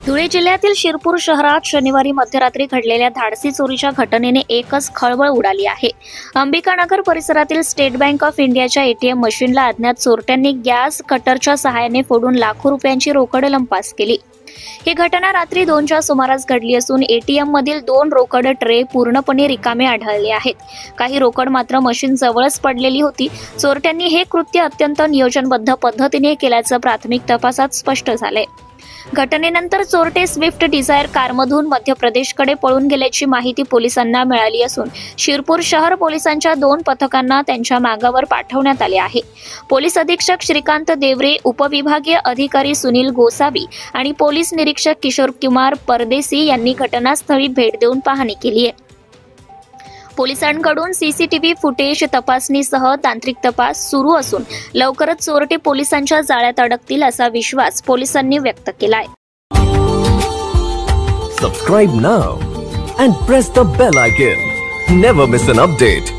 धुळे जिल्ह्यातील शिरपूर शहरात शनिवारी मध्यरात्री घडलेल्या धाडसी चोरीच्या घटनेने एकच खळबळ उडाली आहे। अंबिकानगर परिसरातील स्टेट बँक ऑफ इंडियाच्या एटीएम मशीनला अज्ञात चोरट्यांनी गॅस कटरच्या सहाय्याने फोडून लाखो रुपयांची रोकड लंपास केली। ही घटना रात्री 2च्या सुमारास घडली असून एटीएम मधील 2 रोकड ट्रे पूर्णपणे रिकामे आढळले आहेत। काही रोकड मात्र मशीन जवळच पडलेली होती। चोरट्यांनी हे कृत्य अत्यंत नियोजनबद्ध पद्धतीने केल्याचं प्राथमिक तपासात स्पष्ट झालंय। घटनेनंतर चोरटे स्विफ्ट डिझायर कारमधून मध्य प्रदेशकडे पळून गेल्याची माहिती पोलिसांना मिळाली असून शिरपूर शहर पोलिसांच्या 2 पथकांना त्यांच्या मागावर पाठवण्यात आले आहे। पोलीस अधीक्षक श्रीकांत देवरे, उपविभागीय अधिकारी सुनील गोसावी आणि पोलीस निरीक्षक किशोर कुमार परदेसी यांनी घटनास्थळी भेट देऊन पाहणी केली आहे। पोलिसांकडून सीसीटीव्ही फुटेज तपासणीसह तांत्रिक तपास सुरू असून लवकरच चोरटे पोलिसांच्या जाळ्यात अडकतील असा विश्वास पोलिसांनी व्यक्त केलाय। Subscribe now and press the bell icon. Never miss an update.